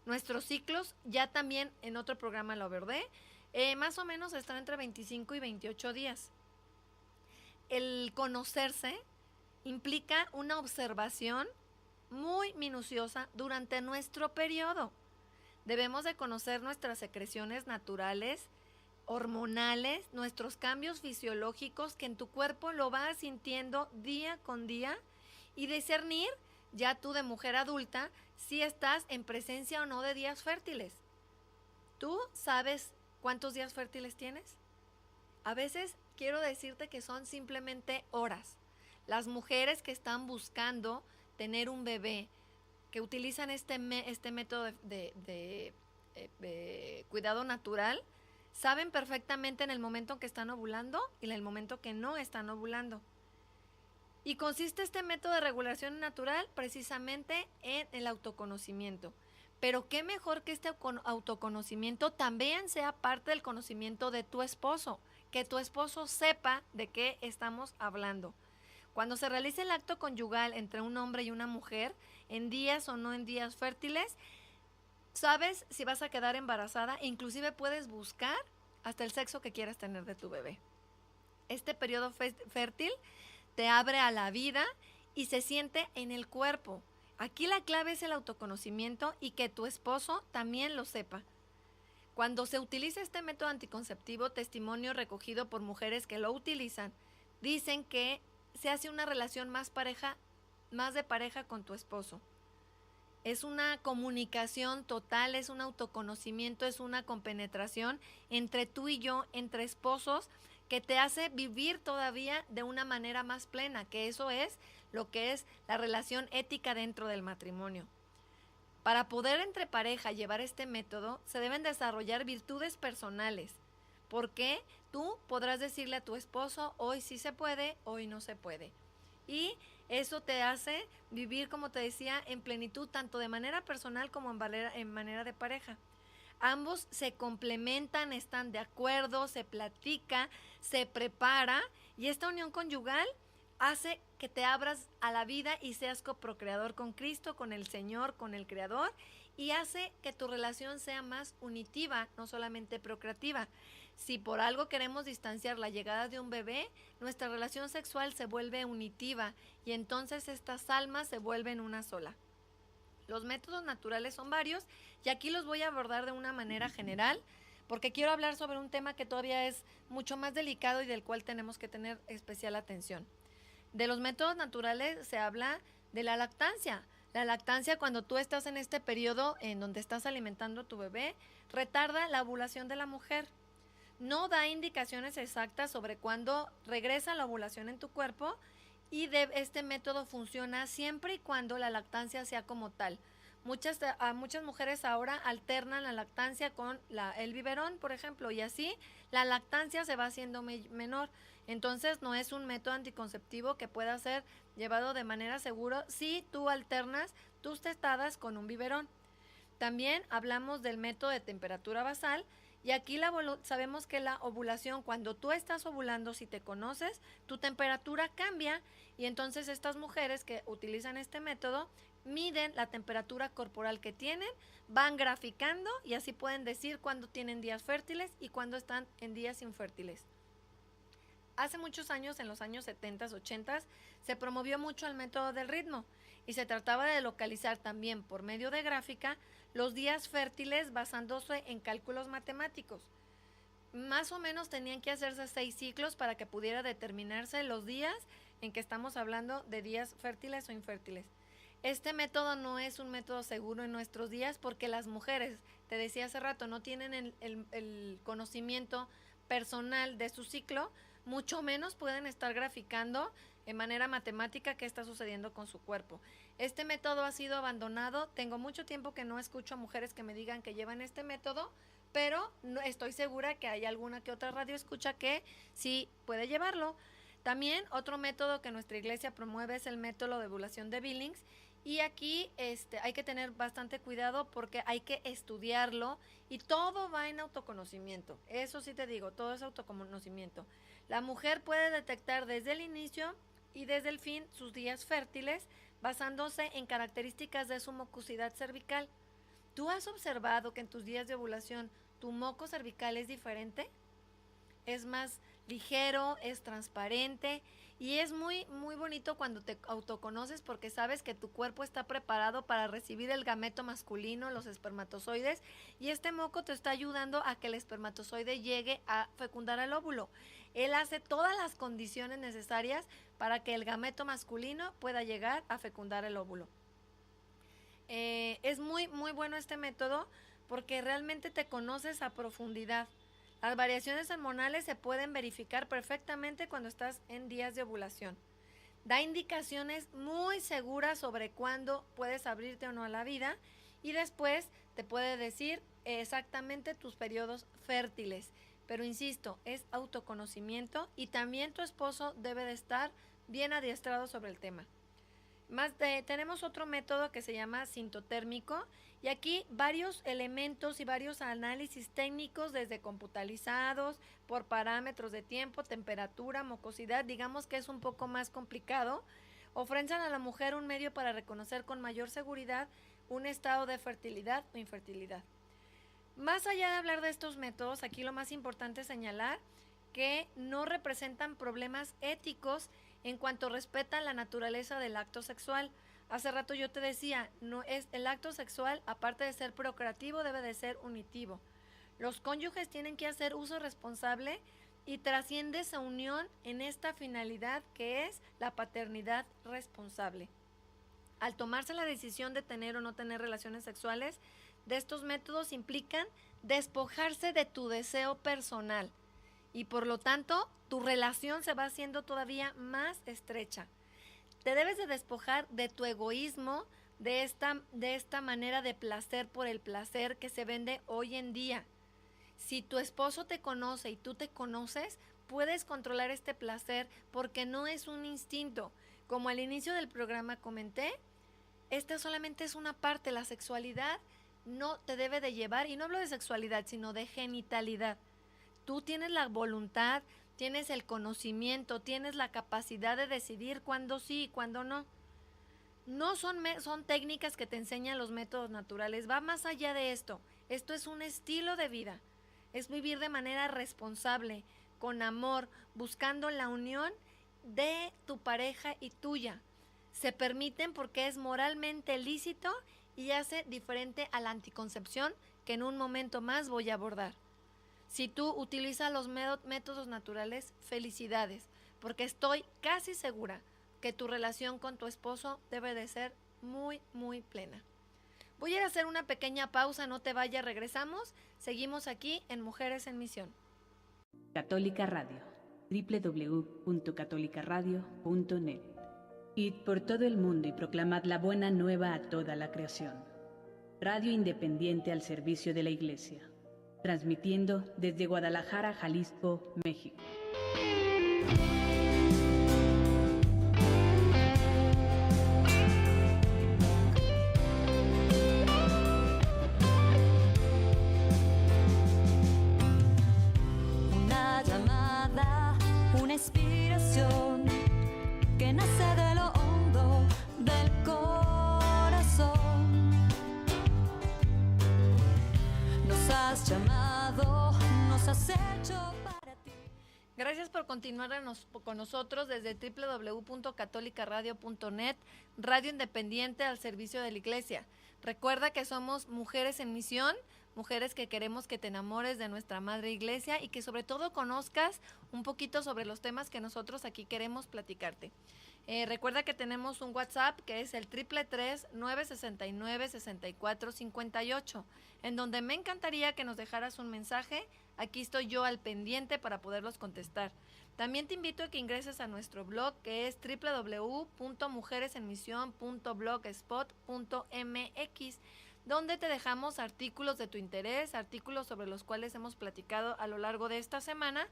Speaker 3: Nuestros ciclos, ya también en otro programa lo abordé, más o menos están entre 25 y 28 días. El conocerse implica una observación muy minuciosa durante nuestro periodo. Debemos de conocer nuestras secreciones naturales, hormonales, nuestros cambios fisiológicos que en tu cuerpo lo vas sintiendo día con día y discernir, ya tú de mujer adulta, si estás en presencia o no de días fértiles. ¿Tú sabes cuántos días fértiles tienes? A veces quiero decirte que son simplemente horas. Las mujeres que están buscando tener un bebé, que utilizan este método de cuidado natural, saben perfectamente en el momento en que están ovulando y en el momento que no están ovulando. Y consiste este método de regulación natural precisamente en el autoconocimiento. Pero qué mejor que este autoconocimiento también sea parte del conocimiento de tu esposo, que tu esposo sepa de qué estamos hablando. Cuando se realice el acto conyugal entre un hombre y una mujer, en días o no en días fértiles, Sabes si vas a quedar embarazada e inclusive puedes buscar hasta el sexo que quieras tener de tu bebé. Este periodo fértil te abre a la vida y se siente en el cuerpo. Aquí la clave es el autoconocimiento y que tu esposo también lo sepa. Cuando se utiliza este método anticonceptivo, testimonio recogido por mujeres que lo utilizan, dicen que se hace una relación más de pareja con tu esposo. Es una comunicación total, es un autoconocimiento, es una compenetración entre tú y yo, entre esposos, que te hace vivir todavía de una manera más plena, que eso es lo que es la relación ética dentro del matrimonio. Para poder entre pareja llevar este método, se deben desarrollar virtudes personales, porque tú podrás decirle a tu esposo, hoy sí se puede, hoy no se puede. Y eso te hace vivir, como te decía, en plenitud, tanto de manera personal como en manera de pareja. Ambos se complementan, están de acuerdo, se platica, se prepara, y esta unión conyugal hace que te abras a la vida y seas coprocreador con Cristo, con el Señor, con el Creador, y hace que tu relación sea más unitiva, no solamente procreativa. Si por algo queremos distanciar la llegada de un bebé, nuestra relación sexual se vuelve unitiva y entonces estas almas se vuelven una sola. Los métodos naturales son varios y aquí los voy a abordar de una manera general porque quiero hablar sobre un tema que todavía es mucho más delicado y del cual tenemos que tener especial atención. De los métodos naturales se habla de la lactancia. La lactancia, cuando tú estás en este periodo en donde estás alimentando a tu bebé, retarda la ovulación de la mujer. No da indicaciones exactas sobre cuándo regresa la ovulación en tu cuerpo y este método funciona siempre y cuando la lactancia sea como tal. Muchas mujeres ahora alternan la lactancia con el biberón, por ejemplo, y así la lactancia se va haciendo menor. Entonces no es un método anticonceptivo que pueda ser llevado de manera segura si tú alternas tus testadas con un biberón. También hablamos del método de temperatura basal, y aquí sabemos que la ovulación, cuando tú estás ovulando, si te conoces, tu temperatura cambia, y entonces estas mujeres que utilizan este método miden la temperatura corporal que tienen, van graficando y así pueden decir cuándo tienen días fértiles y cuándo están en días infértiles. Hace muchos años, en los años 70s, 80s, se promovió mucho el método del ritmo y se trataba de localizar también por medio de gráfica los días fértiles basándose en cálculos matemáticos. Más o menos tenían que hacerse 6 ciclos para que pudiera determinarse los días en que estamos hablando de días fértiles o infértiles. Este método no es un método seguro en nuestros días porque las mujeres, te decía hace rato, no tienen el conocimiento personal de su ciclo, mucho menos pueden estar graficando en manera matemática qué está sucediendo con su cuerpo. Este método ha sido abandonado. Tengo mucho tiempo que no escucho a mujeres que me digan que llevan este método, pero no, estoy segura que hay alguna que otra radio escucha que sí puede llevarlo. También otro método que nuestra iglesia promueve es el método de ovulación de Billings, y aquí hay que tener bastante cuidado porque hay que estudiarlo y todo va en autoconocimiento. Eso sí te digo, todo es autoconocimiento. La mujer puede detectar desde el inicio y desde el fin sus días fértiles basándose en características de su mucosidad cervical. ¿Tú has observado que en tus días de ovulación tu moco cervical es diferente? Es más ligero, es transparente y es muy, muy bonito cuando te autoconoces porque sabes que tu cuerpo está preparado para recibir el gameto masculino, los espermatozoides, y este moco te está ayudando a que el espermatozoide llegue a fecundar el óvulo. Él hace todas las condiciones necesarias para que el gameto masculino pueda llegar a fecundar el óvulo. Es muy, muy bueno este método porque realmente te conoces a profundidad. Las variaciones hormonales se pueden verificar perfectamente cuando estás en días de ovulación. Da indicaciones muy seguras sobre cuándo puedes abrirte o no a la vida y después te puede decir exactamente tus periodos fértiles. Pero insisto, es autoconocimiento y también tu esposo debe de estar bien adiestrado sobre el tema. Tenemos otro método que se llama sintotérmico y aquí varios elementos y varios análisis técnicos desde computalizados por parámetros de tiempo, temperatura, mucosidad, digamos que es un poco más complicado, ofrecen a la mujer un medio para reconocer con mayor seguridad un estado de fertilidad o infertilidad. Más allá de hablar de estos métodos, aquí lo más importante es señalar que no representan problemas éticos en cuanto respetan la naturaleza del acto sexual. Hace rato yo te decía, no es el acto sexual, aparte de ser procreativo, debe de ser unitivo. Los cónyuges tienen que hacer uso responsable y trasciende esa unión en esta finalidad que es la paternidad responsable. Al tomarse la decisión de tener o no tener relaciones sexuales, de estos métodos implican despojarse de tu deseo personal y por lo tanto tu relación se va haciendo todavía más estrecha. Te debes de despojar de tu egoísmo, de esta manera de placer por el placer que se vende hoy en día. Si tu esposo te conoce y tú te conoces, puedes controlar este placer porque no es un instinto. Como al inicio del programa comenté, esta solamente es una parte. La sexualidad no te debe de llevar, y no hablo de sexualidad, sino de genitalidad. Tú tienes la voluntad, tienes el conocimiento, tienes la capacidad de decidir cuándo sí y cuándo no. No son técnicas que te enseñan los métodos naturales, va más allá de esto. Esto es un estilo de vida, es vivir de manera responsable, con amor, buscando la unión de tu pareja y tuya. Se permiten porque es moralmente lícito y hace diferente a la anticoncepción que en un momento más voy a abordar. Si tú utilizas los métodos naturales, felicidades, porque estoy casi segura que tu relación con tu esposo debe de ser muy, muy plena. Voy a ir a hacer una pequeña pausa, no te vayas, regresamos, seguimos aquí en Mujeres en Misión.
Speaker 1: Católica Radio, www.catolicaradio.net. Id por todo el mundo y proclamad la buena nueva a toda la creación. Radio independiente al servicio de la Iglesia. Transmitiendo desde Guadalajara, Jalisco, México.
Speaker 2: Una llamada, una inspiración que nace de lo hondo del corazón. Nos has llamado, nos has hecho para ti.
Speaker 3: Gracias por continuar con nosotros desde www.catolicaradio.net, radio independiente al servicio de la Iglesia. Recuerda que somos Mujeres en Misión, mujeres que queremos que te enamores de nuestra Madre Iglesia y que sobre todo conozcas un poquito sobre los temas que nosotros aquí queremos platicarte. Recuerda que tenemos un WhatsApp que es el 333-969-6458, en donde me encantaría que nos dejaras un mensaje. Aquí estoy yo al pendiente para poderlos contestar. También te invito a que ingreses a nuestro blog que es www.mujeresenmisión.blogspot.mx, donde te dejamos artículos de tu interés, artículos sobre los cuales hemos platicado a lo largo de esta semana,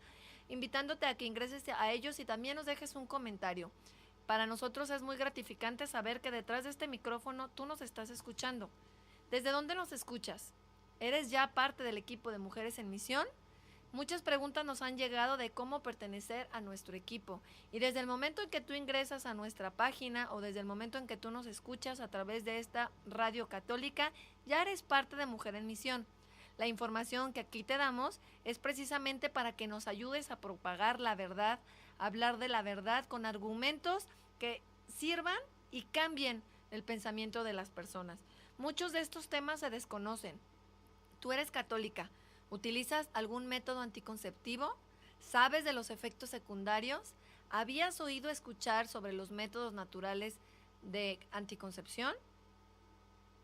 Speaker 3: invitándote a que ingreses a ellos y también nos dejes un comentario. Para nosotros es muy gratificante saber que detrás de este micrófono tú nos estás escuchando. ¿Desde dónde nos escuchas? ¿Eres ya parte del equipo de Mujeres en Misión? Muchas preguntas nos han llegado de cómo pertenecer a nuestro equipo. Y desde el momento en que tú ingresas a nuestra página o desde el momento en que tú nos escuchas a través de esta radio católica, ya eres parte de Mujer en Misión. La información que aquí te damos es precisamente para que nos ayudes a propagar la verdad, a hablar de la verdad con argumentos que sirvan y cambien el pensamiento de las personas. Muchos de estos temas se desconocen. Tú eres católica. ¿Utilizas algún método anticonceptivo? ¿Sabes de los efectos secundarios? ¿Habías oído escuchar sobre los métodos naturales de anticoncepción?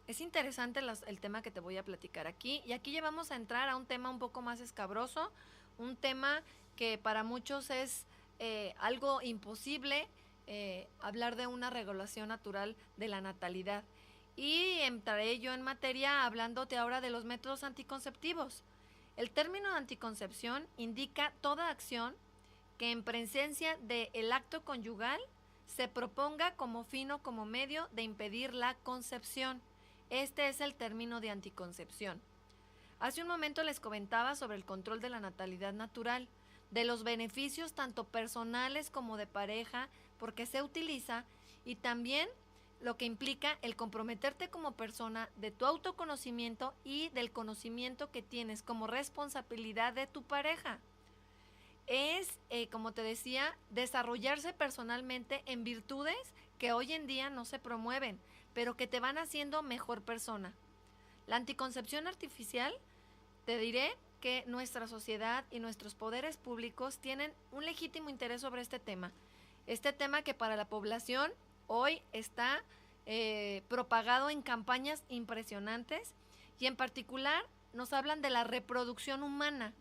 Speaker 3: Es interesante el tema que te voy a platicar aquí. Y aquí ya vamos a entrar a un tema un poco más escabroso, un tema que para muchos es algo imposible, hablar de una regulación natural de la natalidad. Y entraré yo en materia hablándote ahora de los métodos anticonceptivos. El término anticoncepción indica toda acción que en presencia del acto conyugal se proponga como fin o como medio de impedir la concepción. Este es el término de anticoncepción. Hace un momento les comentaba sobre el control de la natalidad natural, de los beneficios tanto personales como de pareja, porque se utiliza, y también lo que implica el comprometerte como persona de tu autoconocimiento y del conocimiento que tienes como responsabilidad de tu pareja. Es, como te decía, desarrollarse personalmente en virtudes que hoy en día no se promueven, pero que te van haciendo mejor persona. La anticoncepción artificial, te diré que nuestra sociedad y nuestros poderes públicos tienen un legítimo interés sobre este tema. Este tema que para la población hoy está propagado en campañas impresionantes y en particular nos hablan de la reproducción humana,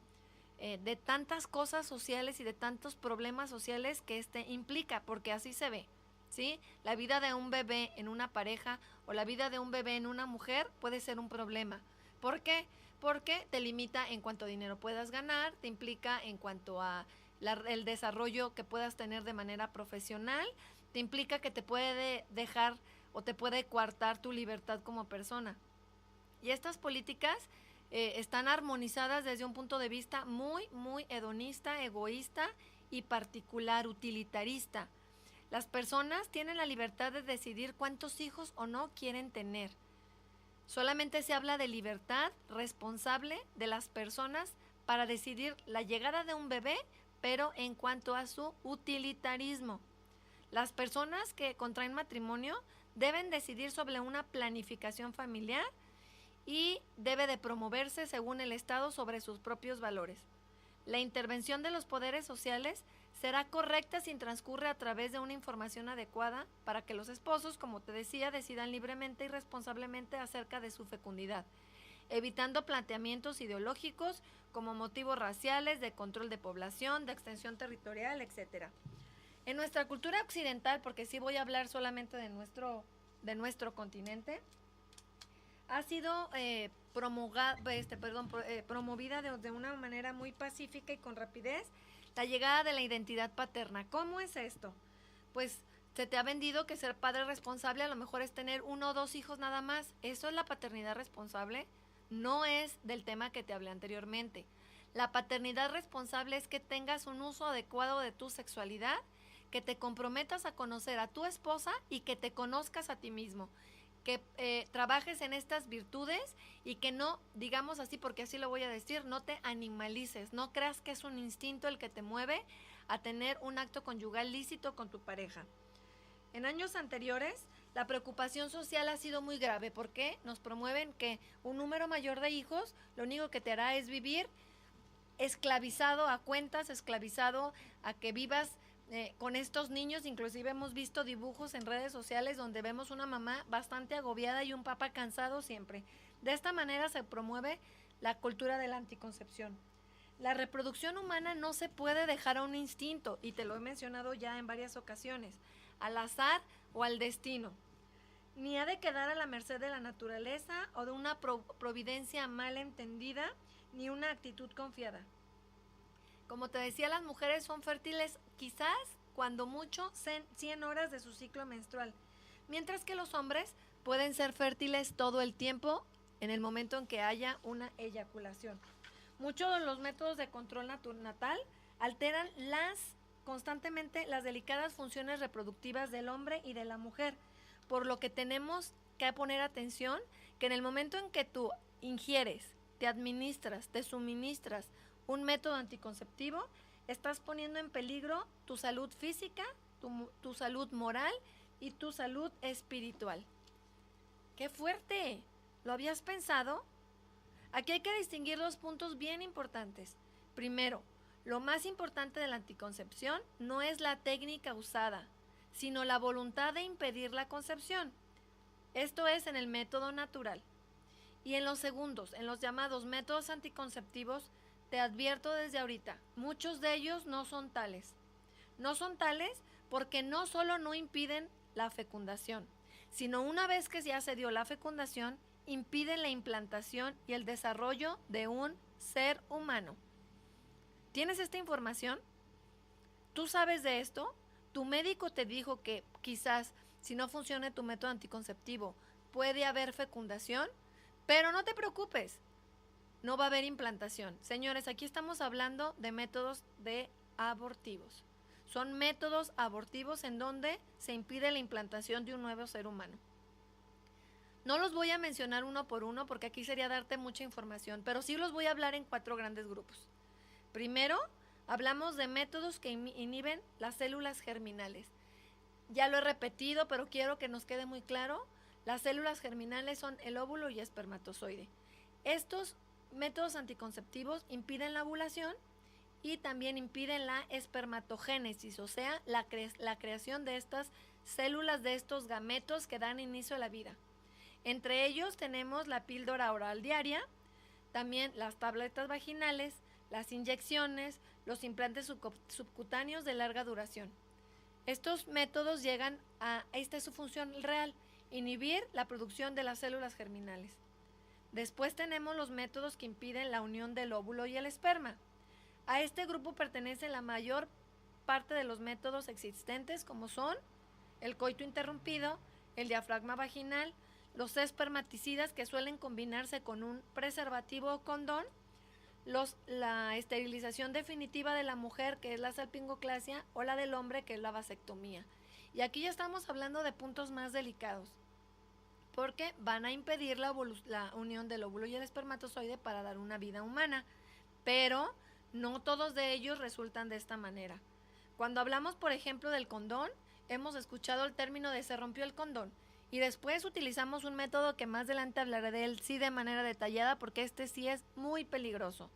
Speaker 3: de tantas cosas sociales y de tantos problemas sociales que implica, porque así se ve, ¿sí? La vida de un bebé en una pareja o la vida de un bebé en una mujer puede ser un problema. ¿Por qué? Porque te limita en cuánto dinero puedas ganar, te implica en cuanto a el desarrollo que puedas tener de manera profesional, te implica que te puede dejar o te puede coartar tu libertad como persona. Y estas políticas están armonizadas desde un punto de vista muy, muy hedonista, egoísta y particular, utilitarista. Las personas tienen la libertad de decidir cuántos hijos o no quieren tener. Solamente se habla de libertad responsable de las personas para decidir la llegada de un bebé, pero en cuanto a su utilitarismo. Las personas que contraen matrimonio deben decidir sobre una planificación familiar y debe de promoverse según el Estado sobre sus propios valores. La intervención de los poderes sociales será correcta si transcurre a través de una información adecuada para que los esposos, como te decía, decidan libremente y responsablemente acerca de su fecundidad, evitando planteamientos ideológicos como motivos raciales, de control de población, de extensión territorial, etc. En nuestra cultura occidental, porque sí voy a hablar solamente de nuestro continente, ha sido promovida de una manera muy pacífica y con rapidez la llegada de la identidad paterna. ¿Cómo es esto? Pues se te ha vendido que ser padre responsable a lo mejor es tener 1 o 2 hijos nada más. ¿Eso es la paternidad responsable? No es del tema que te hablé anteriormente. La paternidad responsable es que tengas un uso adecuado de tu sexualidad, que te comprometas a conocer a tu esposa y que te conozcas a ti mismo, que trabajes en estas virtudes y que no, digamos así, porque así lo voy a decir, no te animalices, no creas que es un instinto el que te mueve a tener un acto conyugal lícito con tu pareja. En años anteriores, la preocupación social ha sido muy grave porque nos promueven que un número mayor de hijos lo único que te hará es vivir esclavizado a cuentas, esclavizado a que vivas con estos niños. Inclusive hemos visto dibujos en redes sociales donde vemos una mamá bastante agobiada y un papá cansado siempre. De esta manera se promueve la cultura de la anticoncepción. La reproducción humana no se puede dejar a un instinto, y te lo he mencionado ya en varias ocasiones, al azar o al destino. Ni ha de quedar a la merced de la naturaleza o de una providencia mal entendida, ni una actitud confiada. Como te decía, las mujeres son fértiles quizás cuando mucho 100 horas de su ciclo menstrual, mientras que los hombres pueden ser fértiles todo el tiempo en el momento en que haya una eyaculación. Muchos de los métodos de control natal alteran constantemente las delicadas funciones reproductivas del hombre y de la mujer, por lo que tenemos que poner atención que en el momento en que tú ingieres, te administras, te suministras un método anticonceptivo, estás poniendo en peligro tu salud física, tu salud moral y tu salud espiritual. ¡Qué fuerte! ¿Lo habías pensado? Aquí hay que distinguir 2 puntos bien importantes. Primero, lo más importante de la anticoncepción no es la técnica usada, sino la voluntad de impedir la concepción. Esto es en el método natural. Y en los segundos, en los llamados métodos anticonceptivos, te advierto desde ahorita, muchos de ellos no son tales. No son tales porque no solo no impiden la fecundación, sino una vez que ya se dio la fecundación, impiden la implantación y el desarrollo de un ser humano. ¿Tienes esta información? ¿Tú sabes de esto? ¿Tu médico te dijo que quizás si no funciona tu método anticonceptivo puede haber fecundación? Pero no te preocupes, no va a haber implantación. Señores, aquí estamos hablando de métodos abortivos. Son métodos abortivos en donde se impide la implantación de un nuevo ser humano. No los voy a mencionar uno por uno porque aquí sería darte mucha información, pero sí los voy a hablar en 4 grandes grupos. Primero, hablamos de métodos que inhiben las células germinales. Ya lo he repetido, pero quiero que nos quede muy claro. Las células germinales son el óvulo y espermatozoide. Estos métodos anticonceptivos impiden la ovulación y también impiden la espermatogénesis, o sea, la creación de estas células, de estos gametos que dan inicio a la vida. Entre ellos tenemos la píldora oral diaria, también las tabletas vaginales, las inyecciones, los implantes subcutáneos de larga duración. Estos métodos llegan a, esta es su función real, inhibir la producción de las células germinales. Después tenemos los métodos que impiden la unión del óvulo y el esperma. A este grupo pertenece la mayor parte de los métodos existentes, como son el coito interrumpido, el diafragma vaginal, los espermaticidas que suelen combinarse con un preservativo o condón, la esterilización definitiva de la mujer, que es la salpingoclasia, o la del hombre, que es la vasectomía. Y aquí ya estamos hablando de puntos más delicados, porque van a impedir la unión del óvulo y el espermatozoide para dar una vida humana, pero no todos de ellos resultan de esta manera. Cuando hablamos, por ejemplo, del condón, hemos escuchado el término de se rompió el condón, y después utilizamos un método que más adelante hablaré de él, sí, de manera detallada, porque este sí es muy peligroso.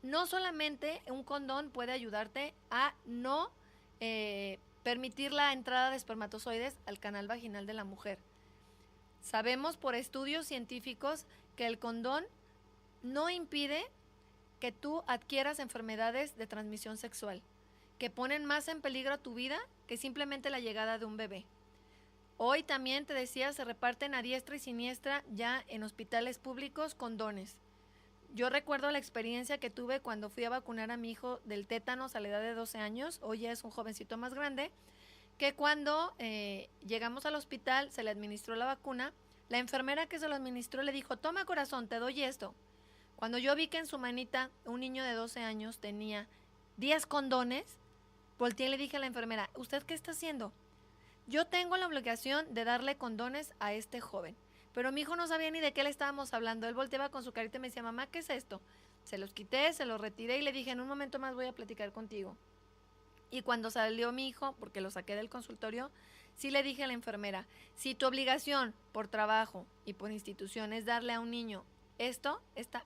Speaker 3: No solamente un condón puede ayudarte a no permitir la entrada de espermatozoides al canal vaginal de la mujer. Sabemos por estudios científicos que el condón no impide que tú adquieras enfermedades de transmisión sexual, que ponen más en peligro tu vida que simplemente la llegada de un bebé. Hoy también, te decía, se reparten a diestra y siniestra ya en hospitales públicos condones. Yo recuerdo la experiencia que tuve cuando fui a vacunar a mi hijo del tétanos a la edad de 12 años, hoy ya es un jovencito más grande, que cuando llegamos al hospital se le administró la vacuna, la enfermera que se lo administró le dijo, toma corazón, te doy esto. Cuando yo vi que en su manita un niño de 12 años tenía 10 condones, volteé y le dije a la enfermera, ¿usted qué está haciendo? Yo tengo la obligación de darle condones a este joven, pero mi hijo no sabía ni de qué le estábamos hablando. Él volteaba con su carita y me decía, mamá, ¿qué es esto? Se los quité, se los retiré y le dije, en un momento más voy a platicar contigo. Y cuando salió mi hijo, porque lo saqué del consultorio, sí le dije a la enfermera, si tu obligación por trabajo y por institución es darle a un niño esta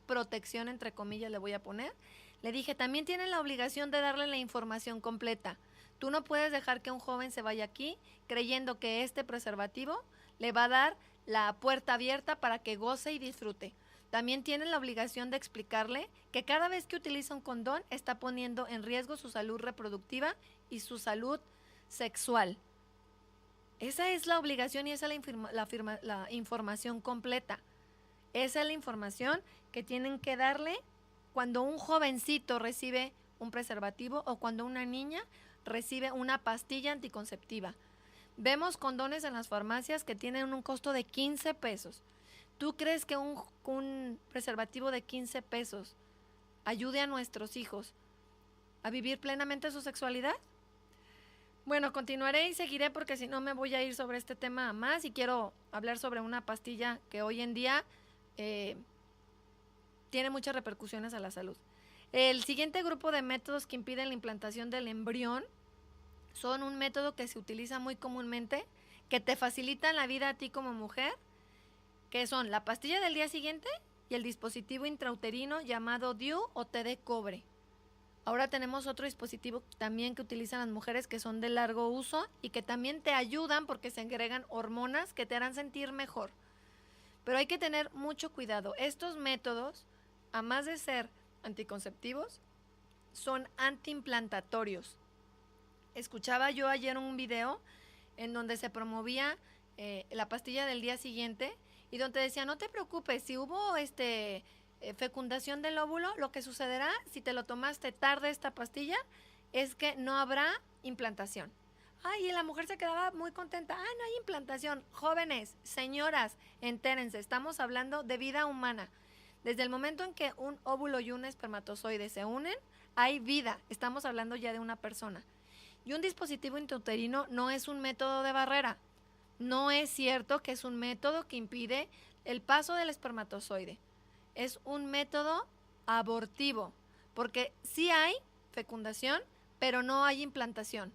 Speaker 3: protección, entre comillas le voy a poner, le dije, también tienen la obligación de darle la información completa. Tú no puedes dejar que un joven se vaya aquí creyendo que este preservativo le va a dar la puerta abierta para que goce y disfrute. También tienen la obligación de explicarle que cada vez que utiliza un condón está poniendo en riesgo su salud reproductiva y su salud sexual. Esa es la obligación y esa es la información completa. Esa es la información que tienen que darle cuando un jovencito recibe un preservativo o cuando una niña recibe una pastilla anticonceptiva. Vemos condones en las farmacias que tienen un costo de 15 pesos. ¿Tú crees que un preservativo de 15 pesos ayude a nuestros hijos a vivir plenamente su sexualidad? Bueno, continuaré y seguiré porque si no me voy a ir sobre este tema más y quiero hablar sobre una pastilla que hoy en día tiene muchas repercusiones a la salud. El siguiente grupo de métodos que impiden la implantación del embrión son un método que se utiliza muy comúnmente, que te facilitan la vida a ti como mujer, que son la pastilla del día siguiente y el dispositivo intrauterino llamado DIU o té de cobre. Ahora tenemos otro dispositivo también que utilizan las mujeres que son de largo uso y que también te ayudan porque se agregan hormonas que te harán sentir mejor. Pero hay que tener mucho cuidado. Estos métodos, a más de ser anticonceptivos, son antiimplantatorios. Escuchaba yo ayer un video en donde se promovía la pastilla del día siguiente y donde decía, no te preocupes, si hubo fecundación del óvulo, lo que sucederá si te lo tomaste tarde esta pastilla es que no habrá implantación. Ay, y la mujer se quedaba muy contenta. Ah, no hay implantación. Jóvenes, señoras, entérense, estamos hablando de vida humana. Desde el momento en que un óvulo y un espermatozoide se unen, hay vida. Estamos hablando ya de una persona. Y un dispositivo intrauterino no es un método de barrera. No es cierto que es un método que impide el paso del espermatozoide. Es un método abortivo, porque sí hay fecundación, pero no hay implantación.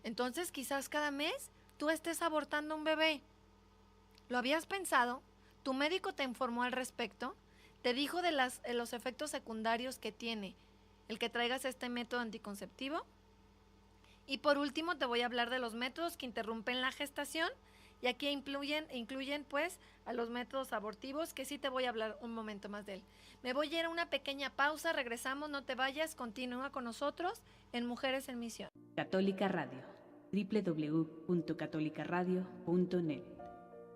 Speaker 3: Entonces, quizás cada mes tú estés abortando un bebé. ¿Lo habías pensado? ¿Tu médico te informó al respecto? ¿Te dijo de los efectos secundarios que tiene el que traigas este método anticonceptivo? Y por último te voy a hablar de los métodos que interrumpen la gestación, y aquí incluyen pues a los métodos abortivos, que sí te voy a hablar un momento más de él. Me voy a ir a una pequeña pausa, regresamos, no te vayas, continúa con nosotros en Mujeres en Misión.
Speaker 1: Católica Radio, www.catolicaradio.net.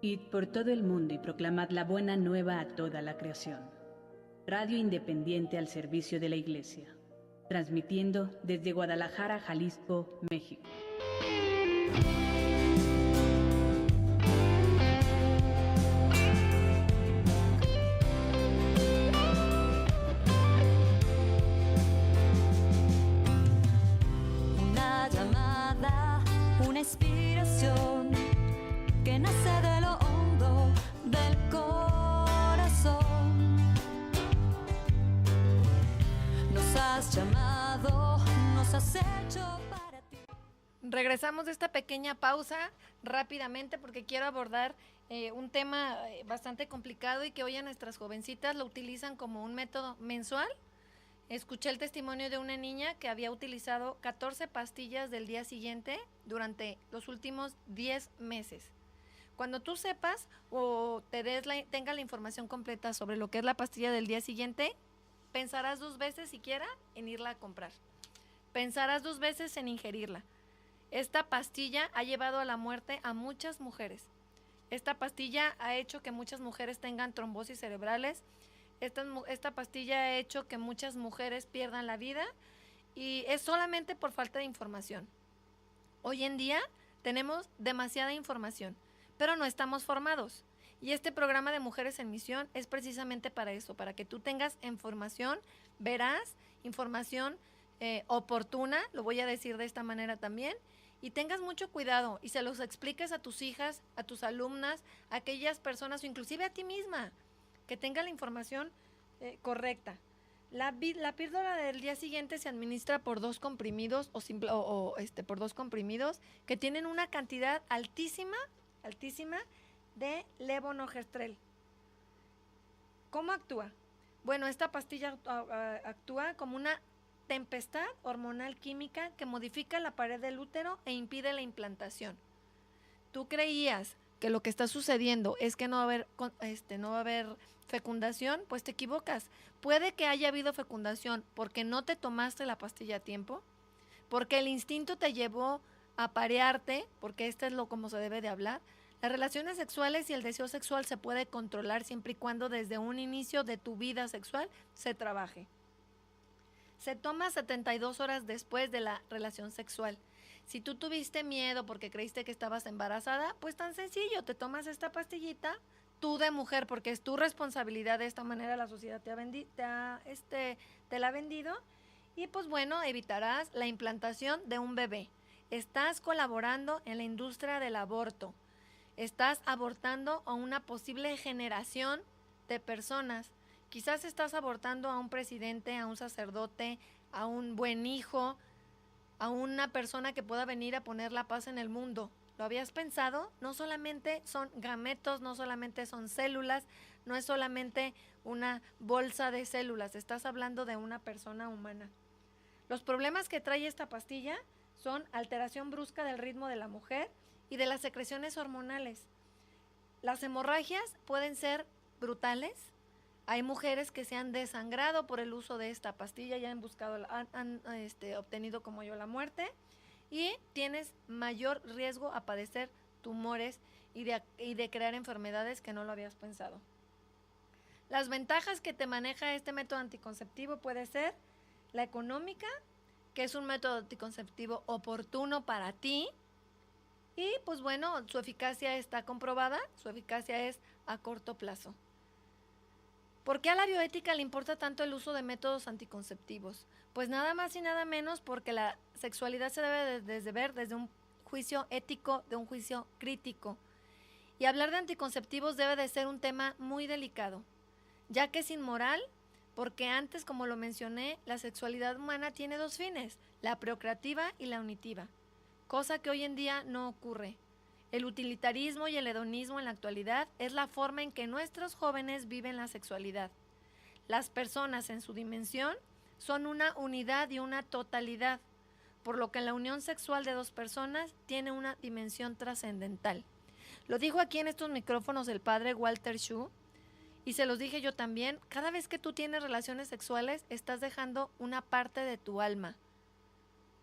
Speaker 1: Id por todo el mundo y proclamad la buena nueva a toda la creación. Radio independiente al servicio de la Iglesia, transmitiendo desde Guadalajara, Jalisco, México.
Speaker 2: Una llamada, una inspiración que nace de lo hondo del corazón. Nos has llamado, nos has hecho para ti.
Speaker 3: Regresamos de esta pequeña pausa rápidamente porque quiero abordar un tema bastante complicado y que hoy a nuestras jovencitas lo utilizan como un método mensual. Escuché el testimonio de una niña que había utilizado 14 pastillas del día siguiente durante los últimos 10 meses. Cuando tú sepas o tengas la información completa sobre lo que es la pastilla del día siguiente, pensarás 2 veces siquiera en irla a comprar. Pensarás 2 veces en ingerirla. Esta pastilla ha llevado a la muerte a muchas mujeres. Esta pastilla ha hecho que muchas mujeres tengan trombosis cerebrales. Esta pastilla ha hecho que muchas mujeres pierdan la vida y es solamente por falta de información. Hoy en día tenemos demasiada información, pero no estamos formados. Y este programa de Mujeres en Misión es precisamente para eso, para que tú tengas información veraz, información oportuna, lo voy a decir de esta manera también, y tengas mucho cuidado y se los expliques a tus hijas, a tus alumnas, a aquellas personas o inclusive a ti misma, que tenga la información correcta. La píldora del día siguiente se administra por 2 comprimidos por 2 comprimidos que tienen una cantidad altísima de levonorgestrel. ¿Cómo actúa? Bueno, esta pastilla actúa como una tempestad hormonal química que modifica la pared del útero e impide la implantación. ¿Tú creías que lo que está sucediendo es que no va a haber fecundación? Pues te equivocas. Puede que haya habido fecundación porque no te tomaste la pastilla a tiempo, porque el instinto te llevó a parearte, porque esto es como se debe de hablar. Las relaciones sexuales y el deseo sexual se puede controlar siempre y cuando desde un inicio de tu vida sexual se trabaje. Se toma 72 horas después de la relación sexual. Si tú tuviste miedo porque creíste que estabas embarazada, pues tan sencillo, te tomas esta pastillita, tú de mujer, porque es tu responsabilidad, de esta manera la sociedad te la ha vendido, y pues bueno, evitarás la implantación de un bebé. Estás colaborando en la industria del aborto. Estás abortando a una posible generación de personas. Quizás estás abortando a un presidente, a un sacerdote, a un buen hijo, a una persona que pueda venir a poner la paz en el mundo. ¿Lo habías pensado? No solamente son gametos, no solamente son células, no es solamente una bolsa de células, estás hablando de una persona humana. Los problemas que trae esta pastilla son alteración brusca del ritmo de la mujer y de las secreciones hormonales. Las hemorragias pueden ser brutales. Hay mujeres que se han desangrado por el uso de esta pastilla y han obtenido como yo la muerte, y tienes mayor riesgo a padecer tumores y de crear enfermedades que no lo habías pensado. Las ventajas que te maneja este método anticonceptivo puede ser la económica, que es un método anticonceptivo oportuno para ti, y pues bueno, su eficacia está comprobada, su eficacia es a corto plazo. ¿Por qué a la bioética le importa tanto el uso de métodos anticonceptivos? Pues nada más y nada menos porque la sexualidad se debe de ver desde un juicio ético, de un juicio crítico. Y hablar de anticonceptivos debe de ser un tema muy delicado, ya que es inmoral, porque antes, como lo mencioné, la sexualidad humana tiene dos fines, la procreativa y la unitiva, cosa que hoy en día no ocurre. El utilitarismo y el hedonismo en la actualidad es la forma en que nuestros jóvenes viven la sexualidad. Las personas en su dimensión son una unidad y una totalidad, por lo que la unión sexual de dos personas tiene una dimensión trascendental. Lo dijo aquí en estos micrófonos el padre Walter Schuh, y se los dije yo también, cada vez que tú tienes relaciones sexuales, estás dejando una parte de tu alma.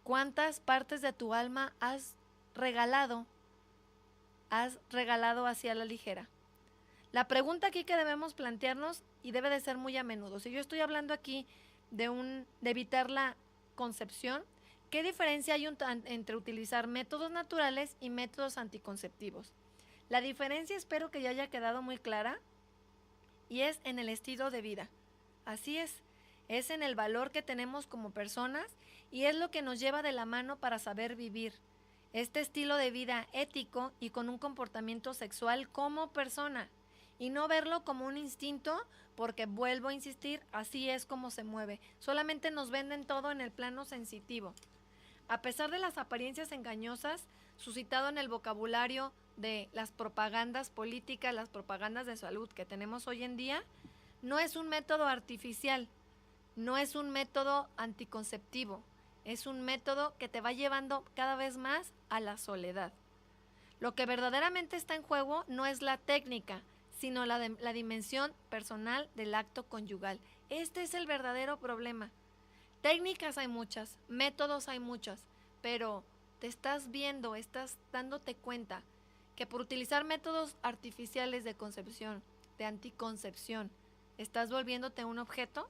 Speaker 3: ¿Cuántas partes de tu alma has regalado hacia la ligera? La pregunta aquí que debemos plantearnos, y debe de ser muy a menudo, si yo estoy hablando aquí de evitar la concepción, ¿qué diferencia hay entre utilizar métodos naturales y métodos anticonceptivos? La diferencia espero que ya haya quedado muy clara, y es en el estilo de vida. Así es en el valor que tenemos como personas y es lo que nos lleva de la mano para saber vivir este estilo de vida ético y con un comportamiento sexual como persona y no verlo como un instinto, porque vuelvo a insistir, así es como se mueve. Solamente nos venden todo en el plano sensitivo. A pesar de las apariencias engañosas suscitado en el vocabulario de las propagandas políticas, las propagandas de salud que tenemos hoy en día, no es un método artificial, no es un método anticonceptivo, es un método que te va llevando cada vez más a la soledad. Lo que verdaderamente está en juego no es la técnica, sino la dimensión personal del acto conyugal. Este es el verdadero problema. Técnicas hay muchas, métodos hay muchos, pero te estás viendo, estás dándote cuenta que por utilizar métodos artificiales de concepción, de anticoncepción, ¿estás volviéndote un objeto?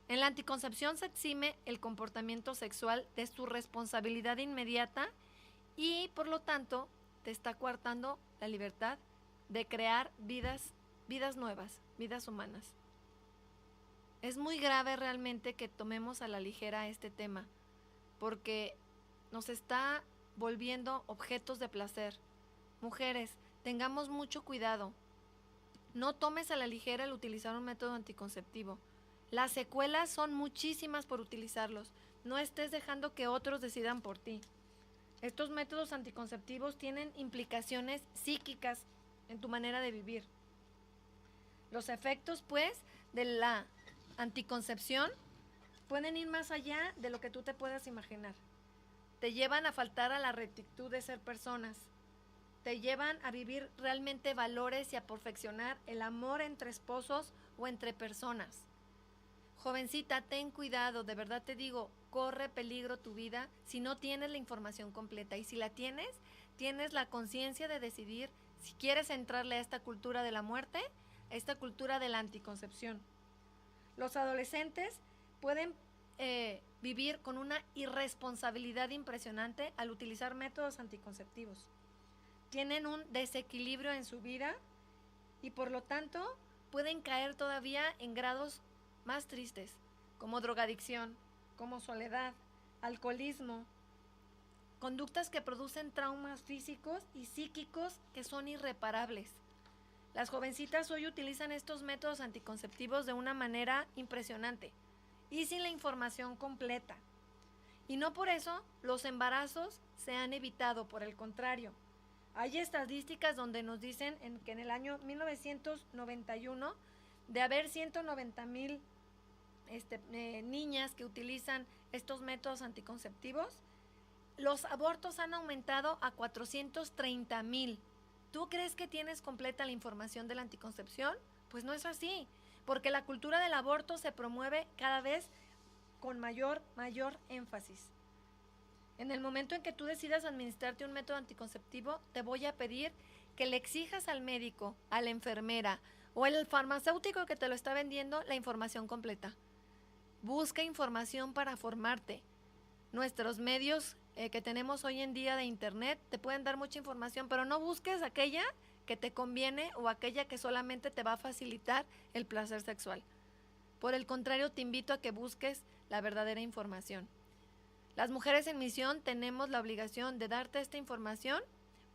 Speaker 3: En la anticoncepción se exime el comportamiento sexual de su responsabilidad inmediata y, por lo tanto, te está coartando la libertad de crear vidas nuevas, vidas humanas. Es muy grave realmente que tomemos a la ligera este tema, porque nos está volviendo objetos de placer. Mujeres, tengamos mucho cuidado. No tomes a la ligera el utilizar un método anticonceptivo. Las secuelas son muchísimas por utilizarlos. No estés dejando que otros decidan por ti. Estos métodos anticonceptivos tienen implicaciones psíquicas en tu manera de vivir. Los efectos, pues, de la anticoncepción pueden ir más allá de lo que tú te puedas imaginar. Te llevan a faltar a la rectitud de ser personas. Te llevan a vivir realmente valores y a perfeccionar el amor entre esposos o entre personas. Jovencita, ten cuidado, de verdad te digo, corre peligro tu vida si no tienes la información completa. Y si la tienes, tienes la conciencia de decidir si quieres entrarle a esta cultura de la muerte, a esta cultura de la anticoncepción. Los adolescentes pueden vivir con una irresponsabilidad impresionante al utilizar métodos anticonceptivos. Tienen un desequilibrio en su vida y por lo tanto pueden caer todavía en grados más tristes, como drogadicción, como soledad, alcoholismo, conductas que producen traumas físicos y psíquicos que son irreparables. Las jovencitas hoy utilizan estos métodos anticonceptivos de una manera impresionante y sin la información completa. Y no por eso los embarazos se han evitado, por el contrario. Hay estadísticas donde nos dicen que en el año 1991, de haber 190,000 niñas que utilizan estos métodos anticonceptivos, los abortos han aumentado a 430,000. ¿Tú crees que tienes completa la información de la anticoncepción? Pues no es así, porque la cultura del aborto se promueve cada vez con mayor énfasis. En el momento en que tú decidas administrarte un método anticonceptivo, te voy a pedir que le exijas al médico, a la enfermera o al farmacéutico que te lo está vendiendo la información completa. Busca información para formarte. Nuestros medios que tenemos hoy en día de internet te pueden dar mucha información, pero no busques aquella que te conviene o aquella que solamente te va a facilitar el placer sexual. Por el contrario, te invito a que busques la verdadera información. Las mujeres en misión tenemos la obligación de darte esta información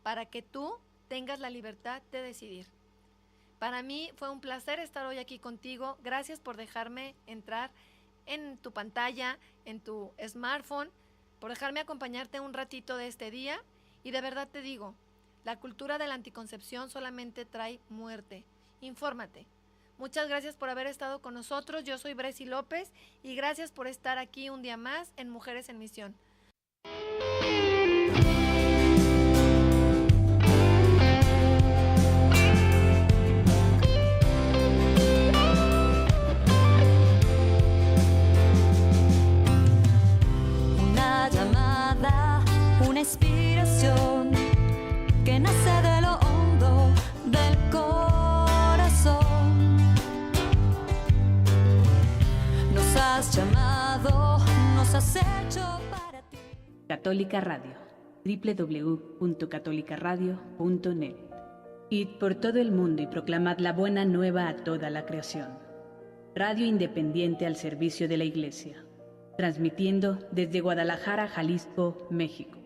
Speaker 3: para que tú tengas la libertad de decidir. Para mí fue un placer estar hoy aquí contigo. Gracias por dejarme entrar en tu pantalla, en tu smartphone, por dejarme acompañarte un ratito de este día. Y de verdad te digo, la cultura de la anticoncepción solamente trae muerte. Infórmate. Muchas gracias por haber estado con nosotros. Yo soy Bresi López y gracias por estar aquí un día más en Mujeres en Misión.
Speaker 2: Una llamada, una inspiración que nace de lo hondo del corazón. Nos has llamado, nos has hecho para ti.
Speaker 1: Católica Radio, www.catolicaradio.net. Id por todo el mundo y proclamad la buena nueva a toda la creación. Radio independiente al servicio de la Iglesia, transmitiendo desde Guadalajara, Jalisco, México.